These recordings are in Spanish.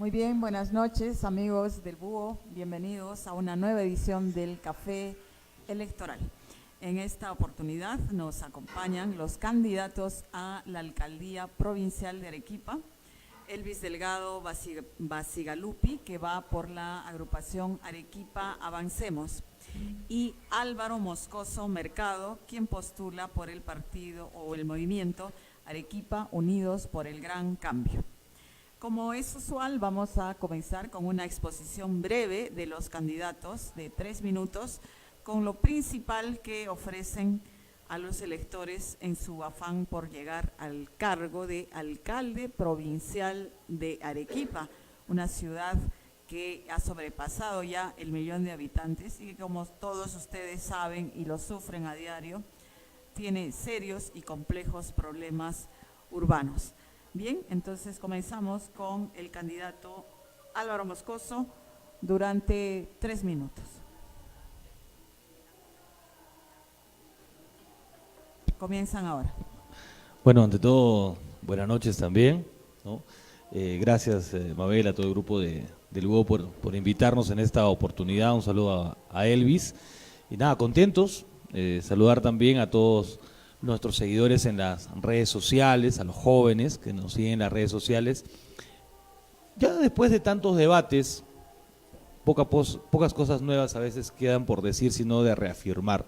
Muy bien, buenas noches amigos del Búho, bienvenidos a una nueva edición del Café Electoral. En esta oportunidad nos acompañan los candidatos a la Alcaldía Provincial de Arequipa, Elvis Delgado Bacigalupi, que va por la agrupación Arequipa Avancemos, y Álvaro Moscoso Mercado, quien postula por el partido o el movimiento Arequipa Unidos por el Gran Cambio. Como es usual, vamos a comenzar con una exposición breve de los candidatos de 3 minutos, con lo principal que ofrecen a los electores en su afán por llegar al cargo de alcalde provincial de Arequipa, una ciudad que ha sobrepasado ya el 1.000.000 de habitantes y que, como todos ustedes saben y lo sufren a diario, tiene serios y complejos problemas urbanos. Bien, entonces comenzamos con el candidato Álvaro Moscoso durante 3 minutos. Comienzan ahora. Bueno, ante todo, buenas noches también, ¿no? Gracias, Mabel, a todo el grupo del Búho por invitarnos en esta oportunidad. Un saludo a Elvis. Y nada, contentos. Saludar también a todos nuestros seguidores en las redes sociales, a los jóvenes que nos siguen en las redes sociales. Ya después de tantos debates, pocas cosas nuevas a veces quedan por decir, sino de reafirmar.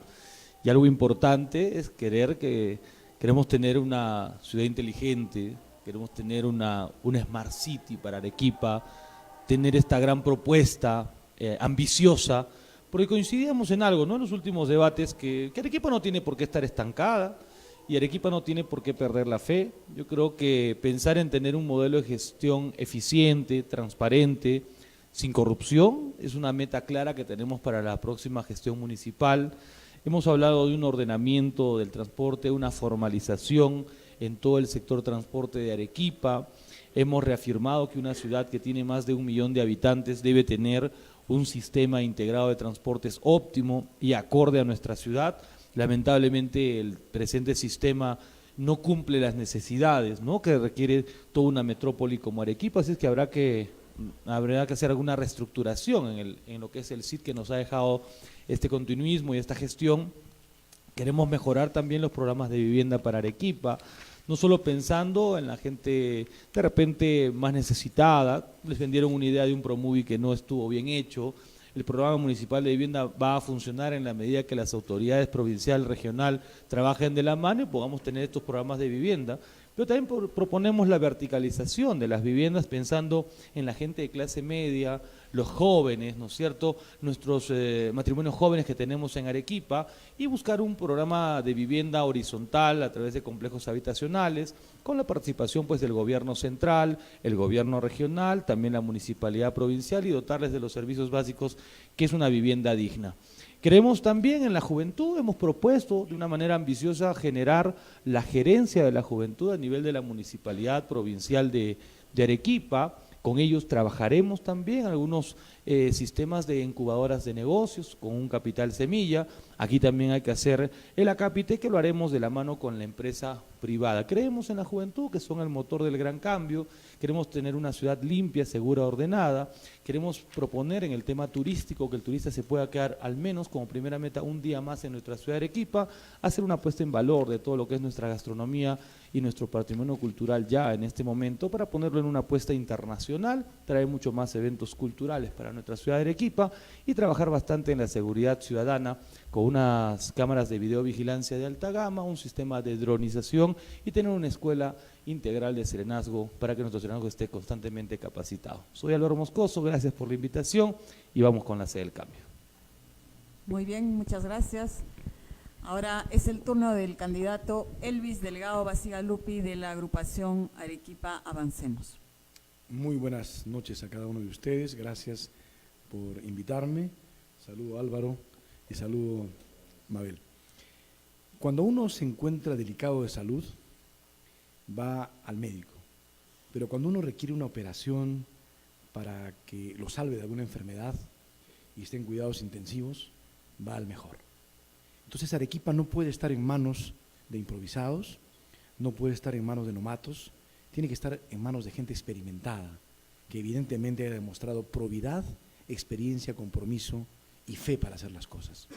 Y algo importante es queremos tener una ciudad inteligente, queremos tener una Smart City para Arequipa, tener esta gran propuesta ambiciosa, porque coincidíamos en algo, ¿no? En los últimos debates, que Arequipa no tiene por qué estar estancada y Arequipa no tiene por qué perder la fe. Yo creo que pensar en tener un modelo de gestión eficiente, transparente, sin corrupción, es una meta clara que tenemos para la próxima gestión municipal. Hemos hablado de un ordenamiento del transporte, una formalización en todo el sector transporte de Arequipa. Hemos reafirmado que una ciudad que tiene más de 1.000.000 de habitantes debe tener un sistema integrado de transportes óptimo y acorde a nuestra ciudad. Lamentablemente el presente sistema no cumple las necesidades, ¿no?, que requiere toda una metrópoli como Arequipa, así es que habrá que hacer alguna reestructuración en lo que es el CID que nos ha dejado este continuismo y esta gestión. Queremos mejorar también los programas de vivienda para Arequipa, no solo pensando en la gente de repente más necesitada. Les vendieron una idea de un Promovi que no estuvo bien hecho. El programa municipal de vivienda va a funcionar en la medida que las autoridades provincial, regional trabajen de la mano y podamos tener estos programas de vivienda. Pero también proponemos la verticalización de las viviendas pensando en la gente de clase media, los jóvenes, ¿no es cierto?, nuestros matrimonios jóvenes que tenemos en Arequipa, y buscar un programa de vivienda horizontal a través de complejos habitacionales, con la participación pues del gobierno central, el gobierno regional, también la municipalidad provincial, y dotarles de los servicios básicos que es una vivienda digna. Creemos también en la juventud. Hemos propuesto de una manera ambiciosa generar la gerencia de la juventud a nivel de la Municipalidad Provincial de Arequipa. Con ellos trabajaremos también algunos sistemas de incubadoras de negocios con un capital semilla. Aquí también hay que hacer el acápite, que lo haremos de la mano con la empresa privada. Creemos en la juventud, que son el motor del gran cambio. Queremos tener una ciudad limpia, segura, ordenada. Queremos proponer en el tema turístico que el turista se pueda quedar al menos como primera meta un día más en nuestra ciudad de Arequipa, hacer una puesta en valor de todo lo que es nuestra gastronomía y nuestro patrimonio cultural ya en este momento, para ponerlo en una apuesta internacional, traer mucho más eventos culturales para nuestra ciudad de Arequipa y trabajar bastante en la seguridad ciudadana con unas cámaras de videovigilancia de alta gama, un sistema de dronización y tener una escuela integral de serenazgo para que nuestro serenazgo esté constantemente capacitado. Soy Álvaro Moscoso, gracias por la invitación y vamos con la sede del cambio. Muy bien, muchas gracias. Ahora es el turno del candidato Elvis Delgado Bacigalupi de la agrupación Arequipa Avancemos. Muy buenas noches a cada uno de ustedes, gracias por invitarme. Saludo Álvaro y saludo Mabel. Cuando uno se encuentra delicado de salud, va al médico, pero cuando uno requiere una operación para que lo salve de alguna enfermedad y esté en cuidados intensivos, va al mejor. Entonces Arequipa no puede estar en manos de improvisados, no puede estar en manos de novatos, tiene que estar en manos de gente experimentada, que evidentemente ha demostrado probidad, experiencia, compromiso y fe para hacer las cosas.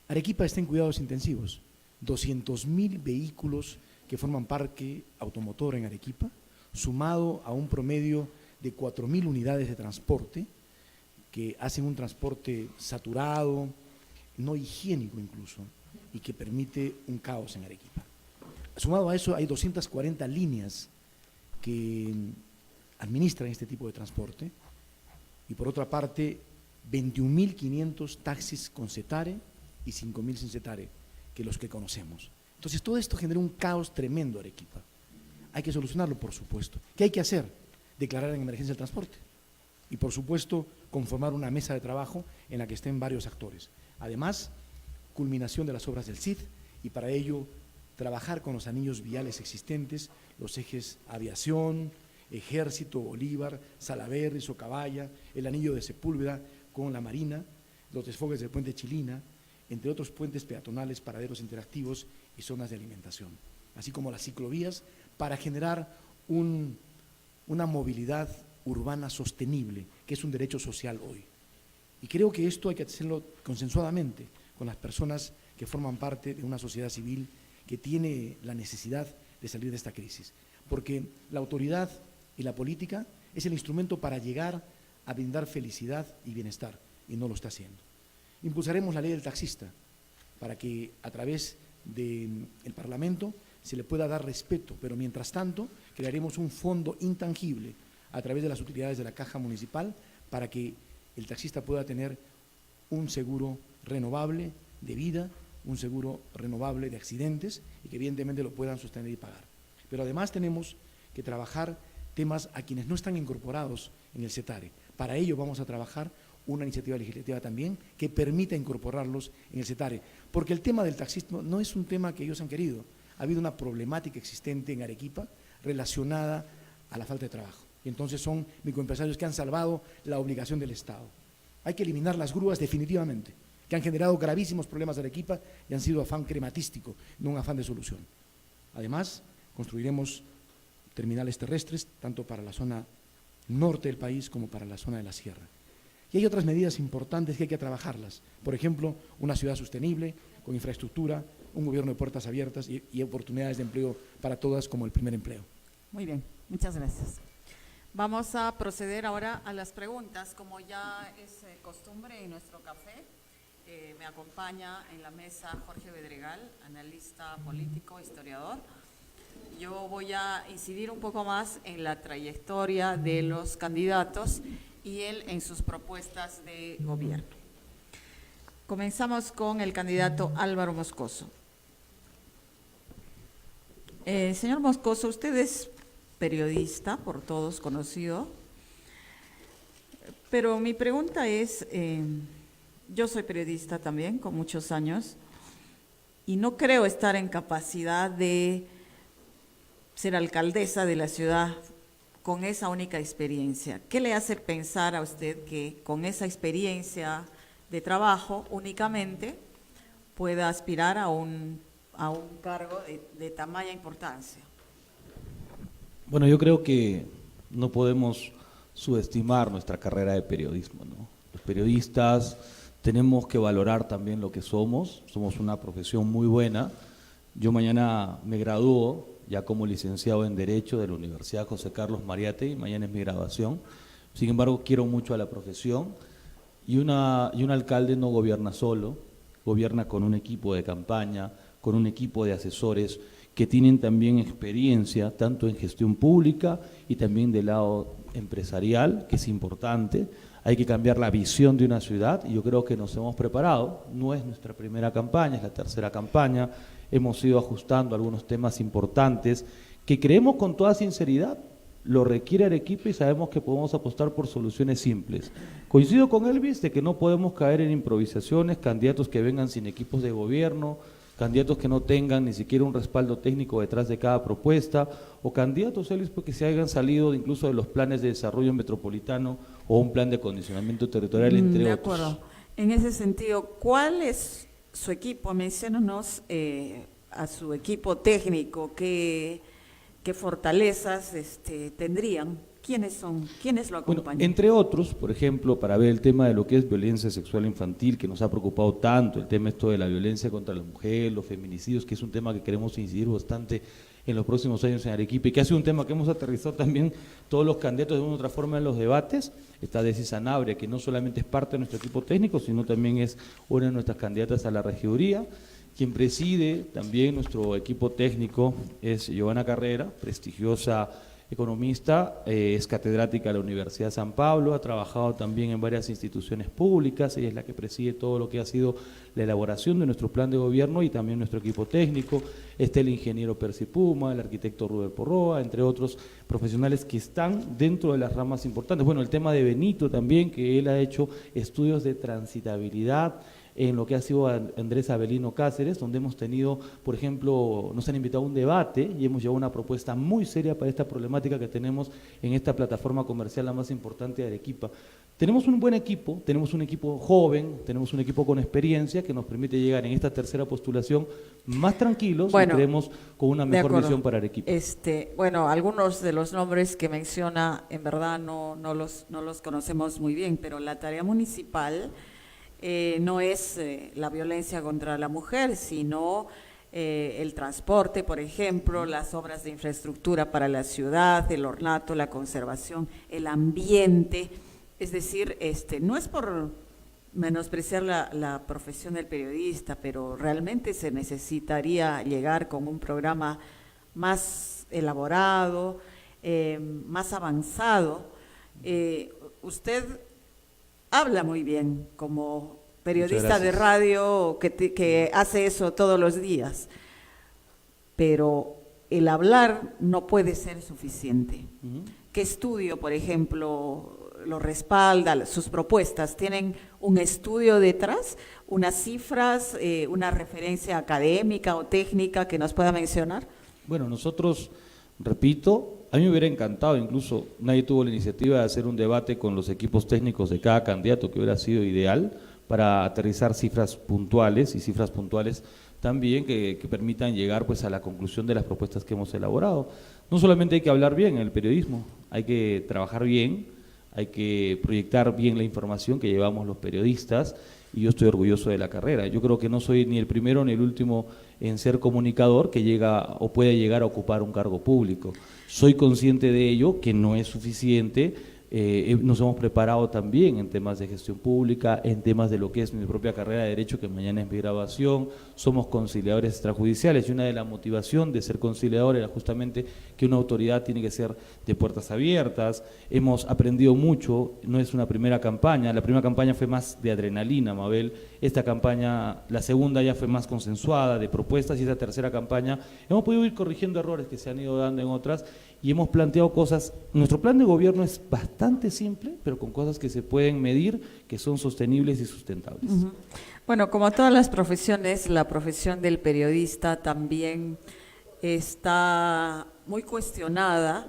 Arequipa está en cuidados intensivos, 200.000 vehículos que forman parque automotor en Arequipa, sumado a un promedio de 4.000 unidades de transporte que hacen un transporte saturado, no higiénico incluso, y que permite un caos en Arequipa. Sumado a eso, hay 240 líneas que administran este tipo de transporte y por otra parte 21.500 taxis con Cetare y 5.000 sin Cetare, que los que conocemos. Entonces todo esto genera un caos tremendo en Arequipa. Hay que solucionarlo, por supuesto. ¿Qué hay que hacer? Declarar en emergencia el transporte y por supuesto conformar una mesa de trabajo en la que estén varios actores. Además, culminación de las obras del CID y para ello trabajar con los anillos viales existentes, los ejes aviación, Ejército, Bolívar, Salaverry, Socabaya, el anillo de Sepúlveda con la Marina, los desfogues del puente Chilina, entre otros puentes peatonales, paraderos interactivos y zonas de alimentación, así como las ciclovías para generar una movilidad urbana sostenible, que es un derecho social hoy. Y creo que esto hay que hacerlo consensuadamente con las personas que forman parte de una sociedad civil que tiene la necesidad de salir de esta crisis, porque la autoridad y la política es el instrumento para llegar a brindar felicidad y bienestar, y no lo está haciendo. Impulsaremos la ley del taxista para que a través del Parlamento se le pueda dar respeto, pero mientras tanto crearemos un fondo intangible a través de las utilidades de la Caja Municipal para que el taxista pueda tener un seguro renovable de vida, un seguro renovable de accidentes y que evidentemente lo puedan sostener y pagar. Pero además tenemos que trabajar temas a quienes no están incorporados en el Cetare. Para ello vamos a trabajar una iniciativa legislativa también que permita incorporarlos en el Cetare, porque el tema del taxismo no es un tema que ellos han querido. Ha habido una problemática existente en Arequipa relacionada a la falta de trabajo. Y entonces son microempresarios que han salvado la obligación del Estado. Hay que eliminar las grúas definitivamente, que han generado gravísimos problemas de Arequipa y han sido afán crematístico, no un afán de solución. Además, construiremos terminales terrestres, tanto para la zona norte del país como para la zona de la sierra. Y hay otras medidas importantes que hay que trabajarlas. Por ejemplo, una ciudad sostenible, con infraestructura, un gobierno de puertas abiertas y oportunidades de empleo para todas como el primer empleo. Muy bien, muchas gracias. Vamos a proceder ahora a las preguntas. Como ya es costumbre en nuestro café, me acompaña en la mesa Jorge Bedregal, analista político, historiador. Yo voy a incidir un poco más en la trayectoria de los candidatos y él en sus propuestas de gobierno. Comenzamos con el candidato Álvaro Moscoso. Señor Moscoso, usted es periodista, por todos conocido, pero mi pregunta es, yo soy periodista también, con muchos años, y no creo estar en capacidad de ser alcaldesa de la ciudad con esa única experiencia. ¿Qué le hace pensar a usted que con esa experiencia de trabajo únicamente pueda aspirar a un cargo de tamaña importancia? Bueno, yo creo que no podemos subestimar nuestra carrera de periodismo, ¿no? Los periodistas tenemos que valorar también lo que somos una profesión muy buena. Yo mañana me gradúo ya como licenciado en Derecho de la Universidad José Carlos Mariátegui, mañana es mi graduación. Sin embargo, quiero mucho a la profesión y un alcalde no gobierna solo, gobierna con un equipo de campaña, con un equipo de asesores que tienen también experiencia tanto en gestión pública y también del lado empresarial, que es importante. Hay que cambiar la visión de una ciudad y yo creo que nos hemos preparado. No es nuestra primera campaña, es la tercera campaña. Hemos ido ajustando algunos temas importantes que creemos con toda sinceridad lo requiere Arequipa y sabemos que podemos apostar por soluciones simples. Coincido con Elvis de que no podemos caer en improvisaciones, candidatos que vengan sin equipos de gobierno, candidatos que no tengan ni siquiera un respaldo técnico detrás de cada propuesta, o candidatos, Elvis, porque se hayan salido incluso de los planes de desarrollo metropolitano o un plan de acondicionamiento territorial, entre otros. De acuerdo. En ese sentido, ¿cuál es su equipo? Menciónanos a su equipo técnico, ¿qué fortalezas tendrían ¿Quiénes son? ¿Quiénes lo Bueno, acompañan? entre otros, por ejemplo, para ver el tema de lo que es violencia sexual infantil, que nos ha preocupado tanto, el tema esto de la violencia contra la mujer, los feminicidios, que es un tema que queremos incidir bastante en los próximos años en Arequipa, y que ha sido un tema que hemos aterrizado también todos los candidatos de una u otra forma en los debates. Está Desi Sanabria, que no solamente es parte de nuestro equipo técnico, sino también es una de nuestras candidatas a la regiduría. Quien preside también nuestro equipo técnico es Giovanna Carrera, prestigiosa economista, es catedrática de la Universidad de San Pablo, ha trabajado también en varias instituciones públicas, ella es la que preside todo lo que ha sido la elaboración de nuestro plan de gobierno y también nuestro equipo técnico. Está el ingeniero Percy Puma, el arquitecto Rubén Porroa, entre otros profesionales que están dentro de las ramas importantes. Bueno, el tema de Benito también, que él ha hecho estudios de transitabilidad en lo que ha sido Andrés Avelino Cáceres, donde hemos tenido, por ejemplo, nos han invitado a un debate y hemos llevado una propuesta muy seria para esta problemática que tenemos en esta plataforma comercial la más importante de Arequipa. Tenemos un buen equipo, tenemos un equipo joven, tenemos un equipo con experiencia que nos permite llegar en esta tercera postulación más tranquilos y creemos con una mejor visión para Arequipa. Bueno, algunos de los nombres que menciona en verdad no los conocemos muy bien, pero la tarea municipal no es la violencia contra la mujer, sino el transporte, por ejemplo, las obras de infraestructura para la ciudad, el ornato, la conservación, el ambiente. Es decir, no es por menospreciar la profesión del periodista, pero realmente se necesitaría llegar con un programa más elaborado, más avanzado. Usted habla muy bien como periodista de radio que hace eso todos los días, pero el hablar no puede ser suficiente. ¿Qué estudio, por ejemplo, lo respalda? Sus propuestas tienen un estudio detrás, unas cifras, una referencia académica o técnica que nos pueda mencionar. Bueno, nosotros, repito, a mí me hubiera encantado, incluso nadie tuvo la iniciativa de hacer un debate con los equipos técnicos de cada candidato, que hubiera sido ideal para aterrizar cifras puntuales y cifras puntuales también que permitan llegar pues a la conclusión de las propuestas que hemos elaborado. No solamente hay que hablar bien en el periodismo, hay que trabajar bien, hay que proyectar bien la información que llevamos los periodistas, y yo estoy orgulloso de la carrera. Yo creo que no soy ni el primero ni el último en ser comunicador que llega o puede llegar a ocupar un cargo público. Soy consciente de ello, que no es suficiente. Nos hemos preparado también en temas de gestión pública, en temas de lo que es mi propia carrera de Derecho, que mañana es mi graduación. Somos conciliadores extrajudiciales y una de la motivación de ser conciliador era justamente que una autoridad tiene que ser de puertas abiertas. Hemos aprendido mucho, no es una primera campaña, la primera campaña fue más de adrenalina, Mabel. Esta campaña, la segunda ya fue más consensuada, de propuestas, y esta tercera campaña hemos podido ir corrigiendo errores que se han ido dando en otras y hemos planteado cosas. Nuestro plan de gobierno es bastante simple, pero con cosas que se pueden medir, que son sostenibles y sustentables. Bueno, como todas las profesiones, la profesión del periodista también está muy cuestionada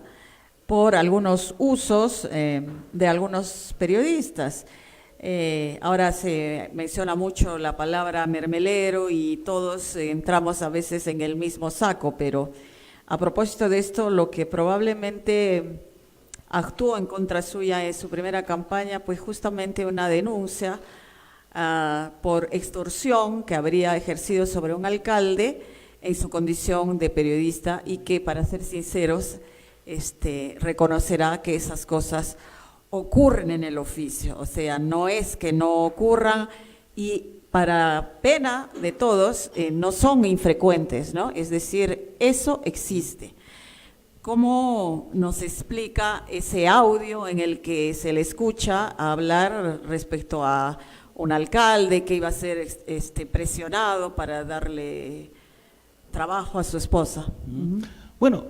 por algunos usos de algunos periodistas. Ahora se menciona mucho la palabra mermelero y todos entramos a veces en el mismo saco, pero a propósito de esto, lo que probablemente actuó en contra suya en su primera campaña, pues justamente una denuncia por extorsión que habría ejercido sobre un alcalde en su condición de periodista, y que, para ser sinceros, reconocerá que esas cosas ocurren en el oficio, o sea, no es que no ocurran, y para pena de todos no son infrecuentes, ¿no? Es decir, eso existe. ¿Cómo nos explica ese audio en el que se le escucha hablar respecto a un alcalde que iba a ser presionado para darle trabajo a su esposa? Bueno,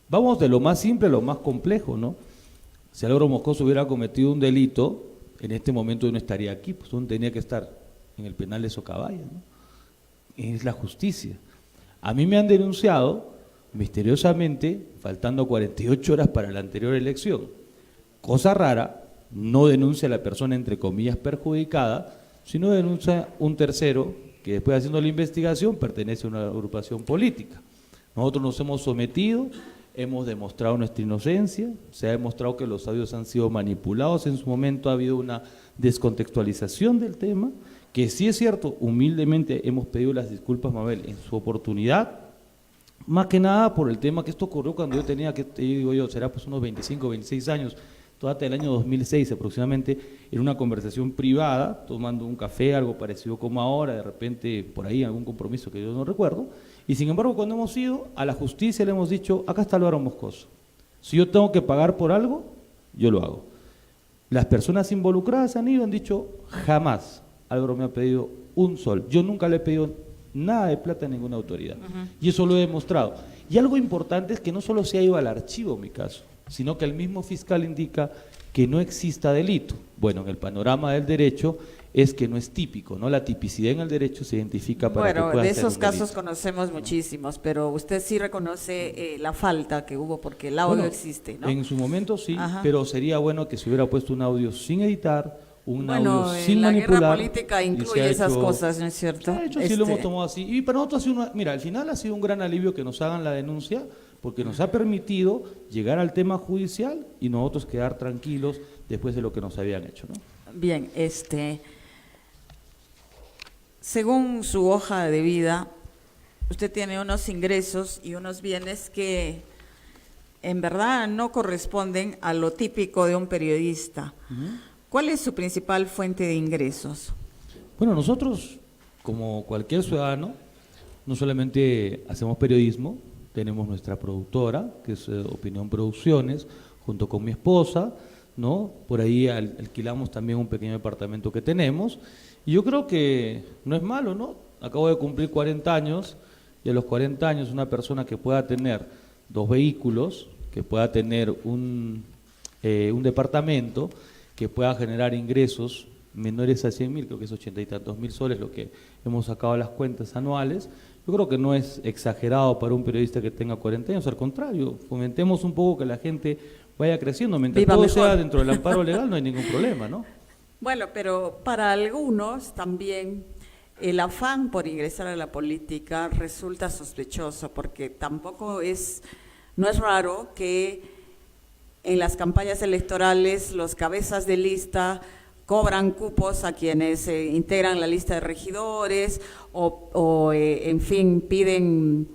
vamos de lo más simple a lo más complejo, ¿no? Si Álvaro Moscoso hubiera cometido un delito, en este momento yo no estaría aquí, pues uno tenía que estar en el penal de Socabaya, ¿no? Es la justicia. A mí me han denunciado misteriosamente, faltando 48 horas para la anterior elección. Cosa rara, no denuncia a la persona entre comillas perjudicada, sino denuncia un tercero que, después, haciendo la investigación, pertenece a una agrupación política. Nosotros nos hemos sometido, hemos demostrado nuestra inocencia, se ha demostrado que los audios han sido manipulados, en su momento ha habido una descontextualización del tema, que sí es cierto, humildemente hemos pedido las disculpas, Mabel, en su oportunidad, más que nada por el tema que esto ocurrió cuando yo tenía, que digo yo, será pues unos 25, 26 años, todavía del año 2006 aproximadamente, en una conversación privada, tomando un café, algo parecido como ahora, de repente por ahí algún compromiso que yo no recuerdo, y sin embargo cuando hemos ido a la justicia le hemos dicho, acá está Álvaro Moscoso, si yo tengo que pagar por algo, yo lo hago. Las personas involucradas han ido y han dicho, jamás Álvaro me ha pedido un sol, yo nunca le he pedido nada de plata a ninguna autoridad, y eso lo he demostrado. Y algo importante es que no solo se ha ido al archivo mi caso, sino que el mismo fiscal indica que no exista delito. Bueno, en el panorama del derecho es que no es típico, ¿no? La tipicidad en el derecho se identifica para que pueda ser un delito. Bueno, de esos casos conocemos muchísimos, pero usted sí reconoce la falta que hubo porque el audio existe, ¿no? En su momento sí, pero sería bueno que se hubiera puesto un audio sin editar, un audio sin manipular. La guerra política incluye esas cosas, ¿no es cierto? De hecho, sí lo hemos tomado así. Y para nosotros ha sido mira, al final ha sido un gran alivio que nos hagan la denuncia, porque nos ha permitido llegar al tema judicial y nosotros quedar tranquilos después de lo que nos habían hecho, ¿no? Bien, según su hoja de vida, usted tiene unos ingresos y unos bienes que en verdad no corresponden a lo típico de un periodista. ¿Cuál es su principal fuente de ingresos? Bueno, nosotros, como cualquier ciudadano, no solamente hacemos periodismo, tenemos nuestra productora, que es Opinión Producciones, junto con mi esposa, ¿no? Por ahí alquilamos también un pequeño departamento que tenemos, y yo creo que no es malo, ¿no? Acabo de cumplir 40 años, y a los 40 años una persona que pueda tener 2 vehículos, que pueda tener un departamento, que pueda generar ingresos menores a 100.000, creo que es 80 y tantos mil soles, lo que hemos sacado las cuentas anuales. Yo creo que no es exagerado para un periodista que tenga 40 años, al contrario, fomentemos un poco que la gente vaya creciendo, mientras todo sea dentro del amparo legal no hay ningún problema, ¿no? Bueno, pero para algunos también el afán por ingresar a la política resulta sospechoso, porque tampoco no es raro que en las campañas electorales los cabezas de lista cobran cupos a quienes integran la lista de regidores o en fin, piden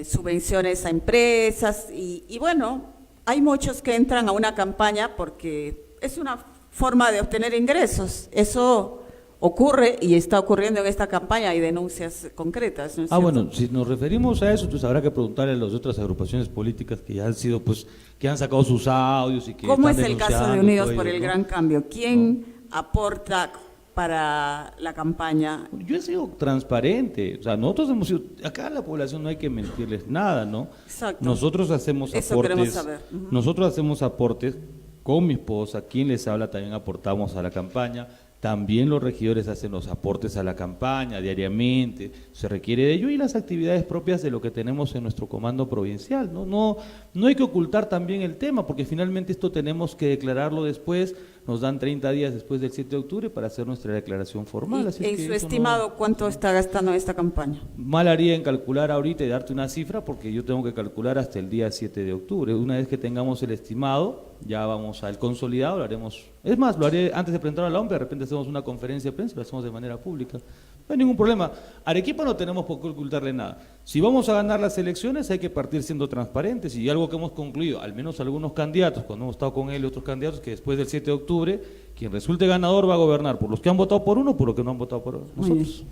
subvenciones a empresas y bueno, hay muchos que entran a una campaña porque es una forma de obtener ingresos. Eso ocurre y está ocurriendo en esta campaña, hay denuncias concretas, ¿no es cierto? Bueno, si nos referimos a eso, entonces habrá que preguntarle a las otras agrupaciones políticas que ya han sido, pues, que han sacado sus audios y que ¿Cómo están es el caso de Unidos por el Gran Cambio? ¿Quién aporta para la campaña? Yo he sido transparente, o sea, nosotros hemos sido, acá a la población no hay que mentirles nada, ¿no? Exacto. Nosotros hacemos Eso queremos saber. Nosotros hacemos aportes con mi esposa, quien les habla también aportamos a la campaña. También los regidores hacen los aportes a la campaña diariamente, se requiere de ello y las actividades propias de lo que tenemos en nuestro comando provincial, ¿no? No hay que ocultar también el tema, porque finalmente esto tenemos que declararlo después, nos dan 30 días después del 7 de octubre para hacer nuestra declaración formal. ¿Y en su estimado cuánto está gastando esta campaña? Mal haría en calcular ahorita y darte una cifra, porque yo tengo que calcular hasta el día 7 de octubre. Una vez que tengamos el estimado, ya vamos al consolidado, lo haremos. Es más, lo haré antes de presentar a la OMP, de repente hacemos una conferencia de prensa, lo hacemos de manera pública. No hay ningún problema. Arequipa no tenemos por qué ocultarle nada. Si vamos a ganar las elecciones hay que partir siendo transparentes y algo que hemos concluido, al menos algunos candidatos, cuando hemos estado con él y otros candidatos, que después del 7 de octubre, quien resulte ganador va a gobernar por los que han votado por uno o por los que no han votado por nosotros.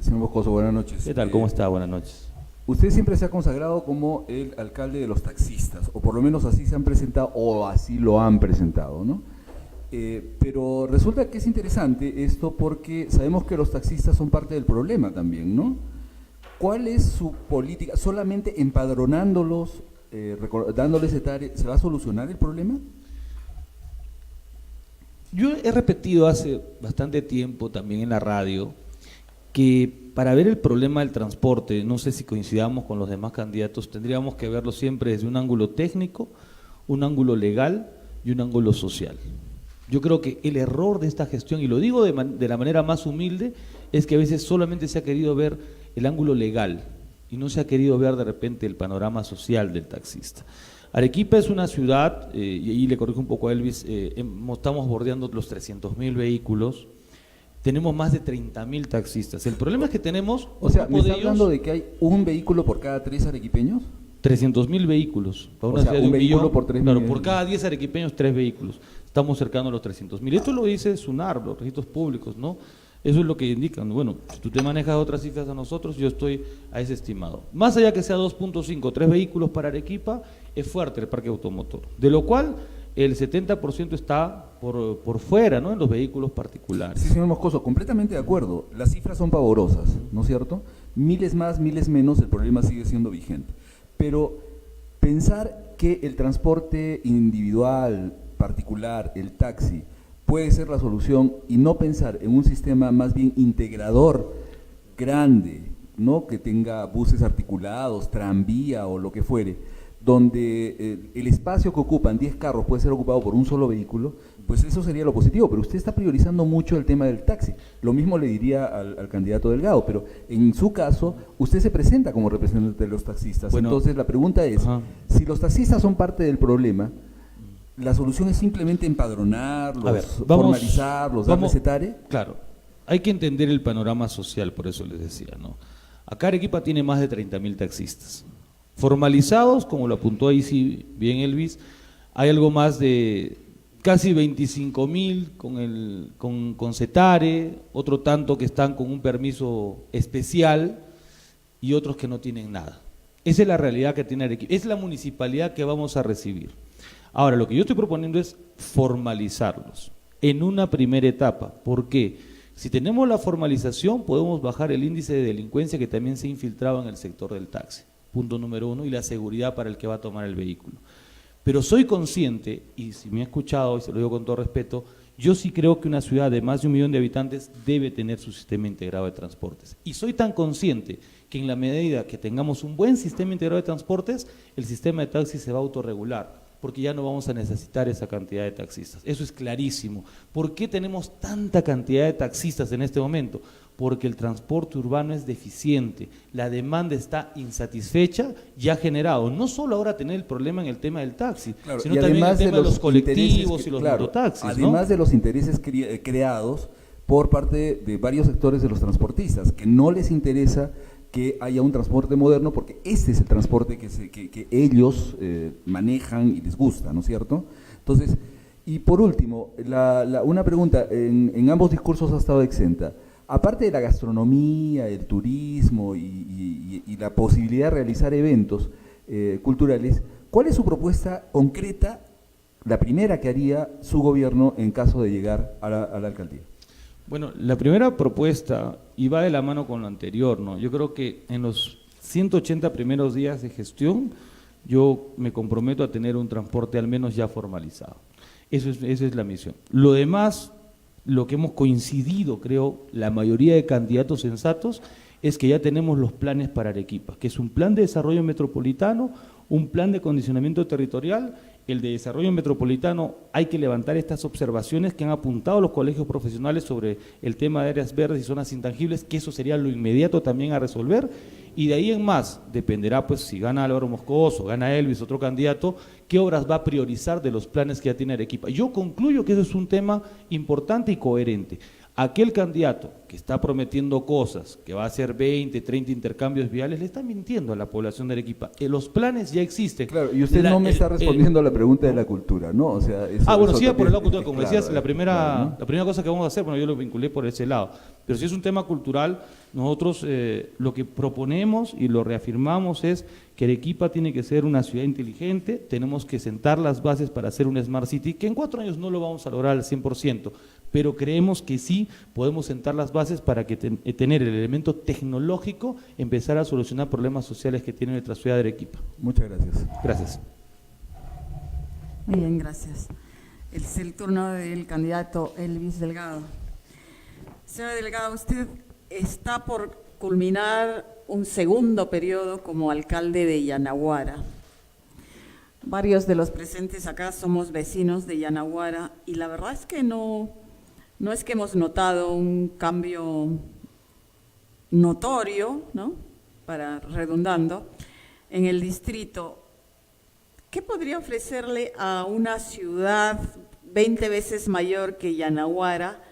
Señor Moscoso, buenas noches. ¿Qué tal? ¿Cómo está? Buenas noches. Usted siempre se ha consagrado como el alcalde de los taxistas, o por lo menos así se han presentado, o así lo han presentado, ¿no? Pero resulta que es interesante esto porque sabemos que los taxistas son parte del problema también, ¿no? ¿Cuál es su política? ¿Solamente empadronándolos, dándoles hectáreas, se va a solucionar el problema? Yo he repetido hace bastante tiempo también en la radio que para ver el problema del transporte, no sé si coincidamos con los demás candidatos, tendríamos que verlo siempre desde un ángulo técnico, un ángulo legal y un ángulo social. Yo creo que el error de esta gestión, y lo digo de la manera más humilde, es que a veces solamente se ha querido ver el ángulo legal, y no se ha querido ver de repente el panorama social del taxista. Arequipa es una ciudad, y ahí le corrijo un poco a Elvis, estamos bordeando los 300.000 vehículos, tenemos más de 30.000 taxistas. El problema es que tenemos… O sea, ¿me está hablando de que hay un vehículo por cada 3 arequipeños? 300.000 vehículos. Para una ciudad de un 1 vehículo millón, por 3 claro, millones. por cada 10 arequipeños, 3 vehículos. Estamos cercando a los 300.000. Esto lo dice SUNAR, los registros públicos, ¿no? Eso es lo que indican. Bueno, si tú te manejas otras cifras a nosotros, yo estoy a ese estimado. Más allá que sea 2.5, 3 vehículos para Arequipa, es fuerte el parque automotor. De lo cual, el 70% está por fuera, ¿no? En los vehículos particulares. Sí, señor Moscoso, completamente de acuerdo. Las cifras son pavorosas, ¿no es cierto? Miles más, miles menos, el problema sigue siendo vigente. Pero pensar que el transporte individual, particular, el taxi, puede ser la solución y no pensar en un sistema más bien integrador, grande, ¿no? Que tenga buses articulados, tranvía o lo que fuere, donde el espacio que ocupan 10 carros puede ser ocupado por un solo vehículo, pues eso sería lo positivo, pero usted está priorizando mucho el tema del taxi. Lo mismo le diría al candidato Delgado, pero en su caso, usted se presenta como representante de los taxistas. Bueno, entonces la pregunta es, si los taxistas son parte del problema, ¿la solución es simplemente empadronarlos, formalizarlos, darles etare? Claro, hay que entender el panorama social, por eso les decía, ¿no? Acá Arequipa tiene más de 30.000 taxistas. Formalizados, como lo apuntó ahí sí bien Elvis, hay algo más de casi 25.000 con CETARE, otro tanto que están con un permiso especial y otros que no tienen nada. Esa es la realidad que tiene Arequipa, es la municipalidad que vamos a recibir. Ahora, lo que yo estoy proponiendo es formalizarlos en una primera etapa. ¿Por qué? Si tenemos la formalización, podemos bajar el índice de delincuencia que también se ha infiltrado en el sector del taxi. Punto número 1, y la seguridad para el que va a tomar el vehículo. Pero soy consciente, y si me ha escuchado, y se lo digo con todo respeto, yo sí creo que una ciudad de más de 1 millón de habitantes debe tener su sistema integrado de transportes. Y soy tan consciente que en la medida que tengamos un buen sistema integrado de transportes, el sistema de taxi se va a autorregular, porque ya no vamos a necesitar esa cantidad de taxistas. Eso es clarísimo. ¿Por qué tenemos tanta cantidad de taxistas en este momento? Porque el transporte urbano es deficiente, la demanda está insatisfecha y ha generado, no solo ahora tener el problema en el tema del taxi, claro, sino también el tema de los colectivos y los mototaxis. Además de los intereses creados por parte de varios sectores de los transportistas, que no les interesa que haya un transporte moderno, porque este es el transporte que ellos manejan y les gusta, ¿no es cierto? Entonces, y por último, una pregunta, en ambos discursos ha estado exenta. Aparte de la gastronomía, el turismo y la posibilidad de realizar eventos culturales, ¿cuál es su propuesta concreta, la primera que haría su gobierno en caso de llegar a la alcaldía? Bueno, la primera propuesta, y va de la mano con lo anterior, ¿no? Yo creo que en los 180 primeros días de gestión, yo me comprometo a tener un transporte al menos ya formalizado. Esa es la misión. Lo demás, lo que hemos coincidido, creo, la mayoría de candidatos sensatos, es que ya tenemos los planes para Arequipa, que es un plan de desarrollo metropolitano, un plan de condicionamiento territorial. El de desarrollo metropolitano, hay que levantar estas observaciones que han apuntado los colegios profesionales sobre el tema de áreas verdes y zonas intangibles, que eso sería lo inmediato también a resolver, y de ahí en más dependerá, pues, si gana Álvaro Moscoso, gana Elvis, otro candidato, qué obras va a priorizar de los planes que ya tiene Arequipa. Yo concluyo que eso es un tema importante y coherente. Aquel candidato que está prometiendo cosas, que va a hacer 20, 30 intercambios viales, le está mintiendo a la población de Arequipa. Los planes ya existen. Claro, y usted no me está respondiendo a la pregunta de la cultura, ¿no? O sea, bueno, sí, por el lado cultural, como claro, decías, la primera cosa que vamos a hacer, bueno, yo lo vinculé por ese lado, pero si es un tema cultural, nosotros lo que proponemos y lo reafirmamos es que Arequipa tiene que ser una ciudad inteligente, tenemos que sentar las bases para hacer un Smart City, que en 4 años no lo vamos a lograr al 100%, pero creemos que sí podemos sentar las bases para que tener el elemento tecnológico, empezar a solucionar problemas sociales que tiene nuestra ciudad de Arequipa. Muchas gracias. Gracias. Muy bien, gracias. Es el turno del candidato Elvis Delgado. Señora Delgado, usted está por culminar un segundo periodo como alcalde de Yanaguara. Varios de los presentes acá somos vecinos de Yanaguara y la verdad es que no es que hemos notado un cambio notorio, ¿no?, para redundando, en el distrito, ¿qué podría ofrecerle a una ciudad 20 veces mayor que Yanaguara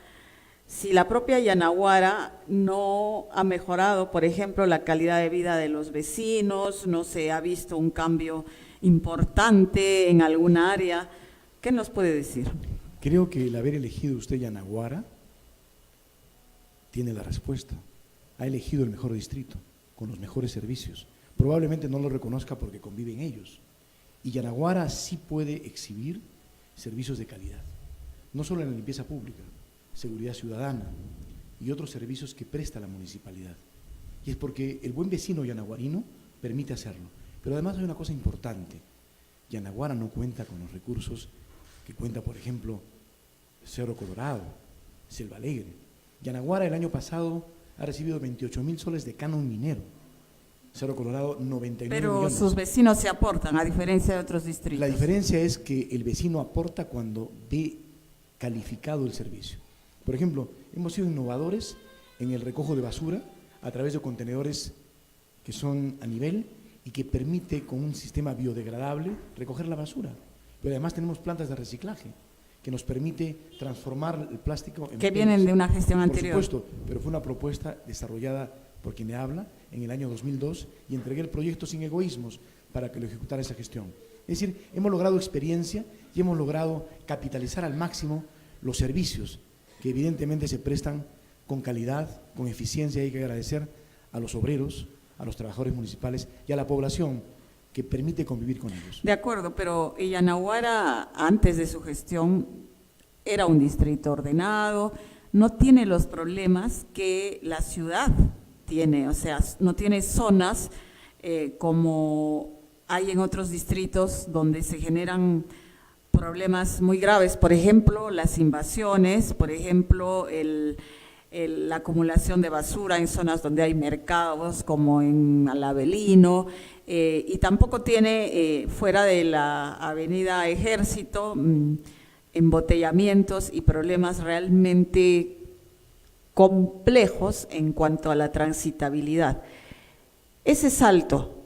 si la propia Yanaguara no ha mejorado, por ejemplo, la calidad de vida de los vecinos, no se ha visto un cambio importante en alguna área? ¿Qué nos puede decir? Creo que el haber elegido usted Yanaguara tiene la respuesta. Ha elegido el mejor distrito, con los mejores servicios. Probablemente no lo reconozca porque conviven ellos. Y Yanaguara sí puede exhibir servicios de calidad, no solo en la limpieza pública, seguridad ciudadana y otros servicios que presta la municipalidad. Y es porque el buen vecino yanaguarino permite hacerlo. Pero además hay una cosa importante: Yanaguara no cuenta con los recursos que cuenta, por ejemplo, Cerro Colorado, Selva Alegre. Yanaguara el año pasado ha recibido 28.000 soles de canon minero. Cerro Colorado, 99 Pero millones. sus vecinos se aportan, a diferencia de otros distritos. La diferencia es que el vecino aporta cuando ve calificado el servicio. Por ejemplo, hemos sido innovadores en el recojo de basura a través de contenedores que son a nivel y que permite con un sistema biodegradable recoger la basura. Pero además tenemos plantas de reciclaje que nos permite transformar el plástico en que vienen de una gestión anterior. Por supuesto, pero fue una propuesta desarrollada por quien le habla en el año 2002 y entregué el proyecto sin egoísmos para que lo ejecutara esa gestión. Es decir, hemos logrado experiencia y hemos logrado capitalizar al máximo los servicios que evidentemente se prestan con calidad, con eficiencia. Hay que agradecer a los obreros, a los trabajadores municipales y a la población que permite convivir con ellos. De acuerdo, pero Yanaguara, antes de su gestión, era un distrito ordenado, no tiene los problemas que la ciudad tiene, o sea, no tiene zonas como hay en otros distritos donde se generan problemas muy graves, por ejemplo, las invasiones, por ejemplo, la acumulación de basura en zonas donde hay mercados, como en Alavelino, y tampoco tiene, fuera de la avenida Ejército, embotellamientos y problemas realmente complejos en cuanto a la transitabilidad. Ese salto,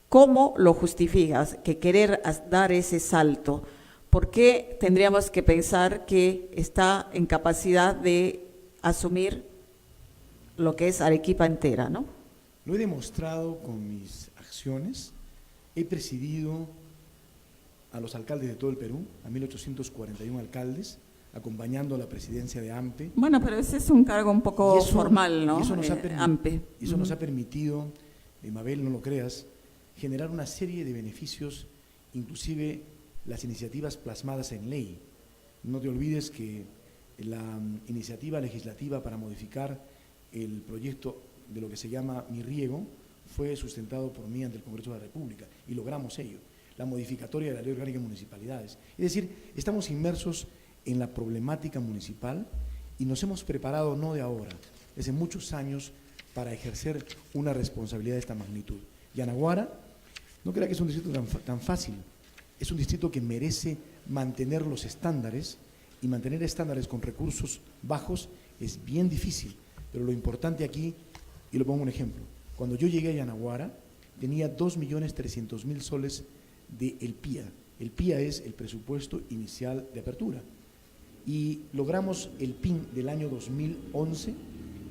¿cómo lo justificas? Que querer dar ese salto, ¿por qué tendríamos que pensar que está en capacidad de asumir lo que es Arequipa entera, ¿no? Lo he demostrado con mis acciones. He presidido a los alcaldes de todo el Perú, a 1.841 alcaldes, acompañando a la presidencia de AMPE. Bueno, pero ese es un cargo un poco formal, ¿no? Eso nos ha AMPE. Eso nos ha permitido, Mabel, no lo creas, generar una serie de beneficios, inclusive las iniciativas plasmadas en ley. No te olvides que la iniciativa legislativa para modificar el proyecto de lo que se llama Mi Riego fue sustentado por mí ante el Congreso de la República y logramos ello, la modificatoria de la Ley Orgánica de Municipalidades. Es decir, estamos inmersos en la problemática municipal y nos hemos preparado no de ahora, desde muchos años para ejercer una responsabilidad de esta magnitud. Yanaguara, no crea que es un distrito tan fácil, es un distrito que merece mantener los estándares, y mantener estándares con recursos bajos es bien difícil, pero lo importante aquí, y lo pongo un ejemplo, cuando yo llegué a Yanaguara tenía 2.300.000 soles del PIA. El PIA es el presupuesto inicial de apertura, y logramos el PIN del año 2011